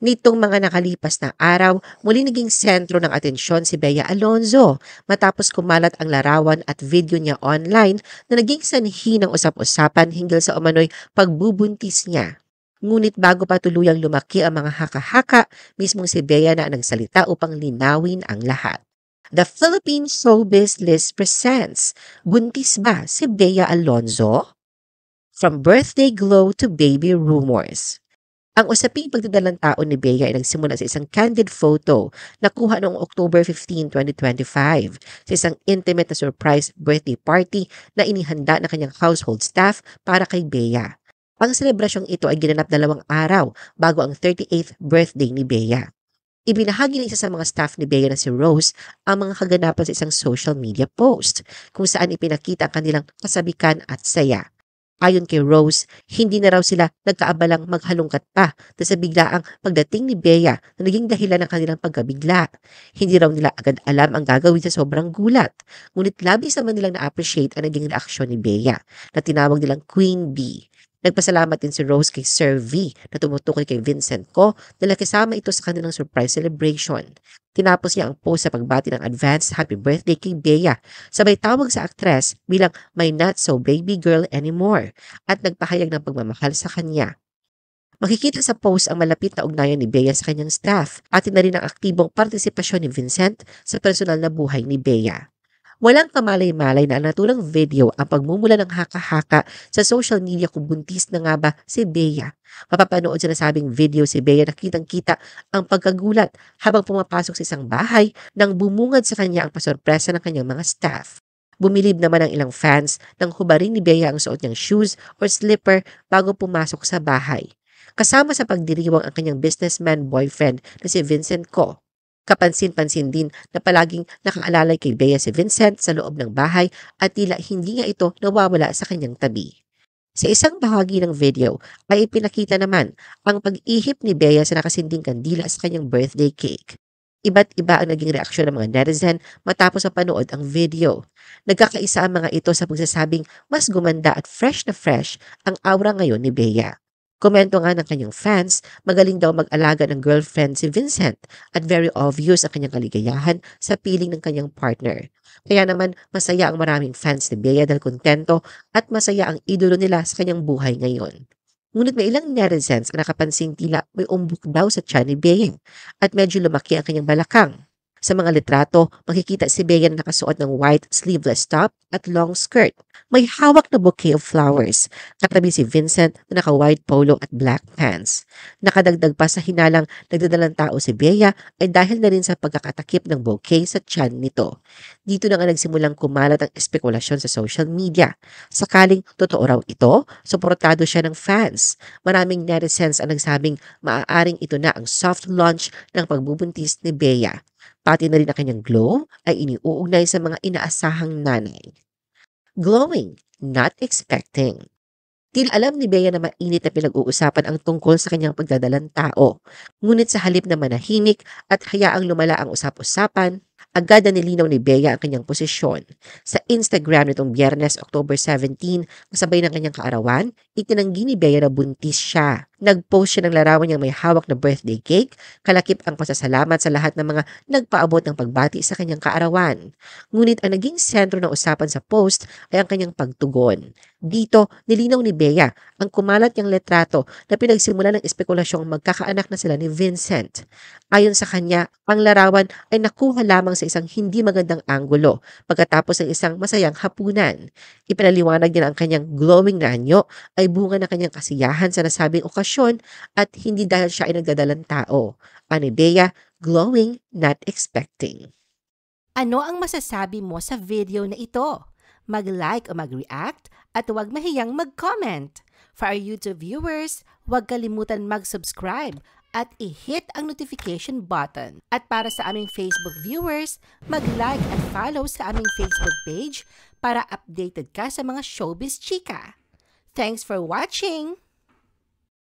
Nitong mga nakalipas na araw, muli naging sentro ng atensyon si Bea Alonzo matapos kumalat ang larawan at video niya online na naging sanhi ng usap-usapan hinggil sa umano'y pagbubuntis niya. Ngunit bago pa tuluyang lumaki ang mga haka-haka, mismong si Bea na nagsalita upang linawin ang lahat. The Philippine Showbiz List presents, buntis ba si Bea Alonzo? From birthday glow to baby rumors. Ang usaping pagdadalang taon ni Bea ay nagsimula sa isang candid photo na kuha noong October 15, 2025 sa isang intimate na surprise birthday party na inihanda ng kanyang household staff para kay Bea. Ang selebrasyong ito ay ginanap 2 araw bago ang 38th birthday ni Bea. Ibinahagi ng isa sa mga staff ni Bea na si Rose ang mga kaganapan sa isang social media post kung saan ipinakita ang kanilang kasabikan at saya. Ayon kay Rose, hindi na raw sila nagkaabalang maghalongkat pa sa biglaang pagdating ni Bea na naging dahilan ng kanilang pagkabigla. Hindi raw nila agad alam ang gagawin sa sobrang gulat. Ngunit labis naman nilang na-appreciate ang naging reaksyon ni Bea na tinawag nilang Queen Bee. Nagpasalamat din si Rose kay Sir V na tumutukoy kay Vincent Ko dahil kasama ito sa kanilang surprise celebration. Tinapos niya ang post sa pagbati ng advance happy birthday kay Bea. Sabay tawag sa aktres bilang my not so baby girl anymore at nagpahayag ng pagmamahal sa kanya. Makikita sa post ang malapit na ugnayan ni Bea sa kanyang staff at na rin ang aktibong partisipasyon ni Vincent sa personal na buhay ni Bea. Walang kamalay-malay na natulang video ang pagmumula ng haka-haka sa social media kung buntis na nga ba si Bea. Mapapanood sa nasabing video si Bea na kitang-kita ang pagkagulat habang pumapasok sa isang bahay nang bumungad sa kanya ang pasorpresa ng kanyang mga staff. Bumilib naman ang ilang fans nang hubarin ni Bea ang suot niyang shoes or slipper bago pumasok sa bahay. Kasama sa pagdiriwang ang kanyang businessman boyfriend na si Vincent Ko. Kapansin-pansin din na palaging nakaalalay kay Bea si Vincent sa loob ng bahay at tila hindi nga ito nawawala sa kanyang tabi. Sa isang bahagi ng video ay ipinakita naman ang pag-ihip ni Bea sa nakasinding kandila sa kanyang birthday cake. Iba't iba ang naging reaksyon ng mga netizen matapos mapanood ang video. Nagkakaisa ang mga ito sa pagsasabing mas gumanda at fresh ang aura ngayon ni Bea. Komento nga ng kanyang fans, magaling daw mag-alaga ng girlfriend si Vincent at very obvious ang kanyang kaligayahan sa piling ng kanyang partner. Kaya naman masaya ang maraming fans ni Bea dahil kontento at masaya ang idolo nila sa kanyang buhay ngayon. Ngunit may ilang netizens na nakapansing tila may umbok daw sa tiyan ni Bea at medyo lumaki ang kanyang balakang. Sa mga litrato, makikita si Bea na nakasuot ng white sleeveless top at long skirt. May hawak na bouquet of flowers. Katabi si Vincent na naka-white polo at black pants. Nakadagdag pa sa hinalang nagdadalang tao si Bea ay dahil na rin sa pagkakatakip ng bouquet sa tiyan nito. Dito na nga nagsimulang kumalat ang espekulasyon sa social media. Sakaling totoo raw ito, suportado siya ng fans. Maraming netizens ang nagsabing maaaring ito na ang soft launch ng pagbubuntis ni Bea. Pati na rin ang kanyang glow ay iniuugnay sa mga inaasahang nanay. Glowing, not expecting. Tila alam ni Bea na mainit na pinag-uusapan ang tungkol sa kanyang pagdadalang tao. Ngunit sa halip na manahimik at hayaang lumala ang usap-usapan, agad na nilinaw ni Bea ang kanyang posisyon. Sa Instagram nitong Biyernes, October 17, kasabay ng kanyang kaarawan, itinanggi ni Bea na buntis siya. Nag-post siya ng larawan niyang may hawak na birthday cake, kalakip ang pasasalamat sa lahat ng mga nagpaabot ng pagbati sa kanyang kaarawan. Ngunit ang naging sentro ng usapan sa post ay ang kanyang pagtugon. Dito, nilinaw ni Bea ang kumalat niyang letrato na pinagsimula ng espekulasyong magkakaanak na sila ni Vincent. Ayon sa kanya, ang larawan ay nakuha lamang sa isang hindi magandang anggulo pagkatapos ng isang masayang hapunan. Ipinaliwanag niya na ang kanyang glowing na anyo ay bunga ng kanyang kasiyahan sa nasabing okasyon at hindi dahil siya ay nagdadalang tao. Ani Bea, glowing, not expecting. Ano ang masasabi mo sa video na ito? Mag-like o mag-react at huwag mahiyang mag-comment. For our YouTube viewers, huwag kalimutan mag-subscribe at i-hit ang notification button. At para sa aming Facebook viewers, mag-like at follow sa aming Facebook page para updated ka sa mga showbiz chika. Thanks for watching!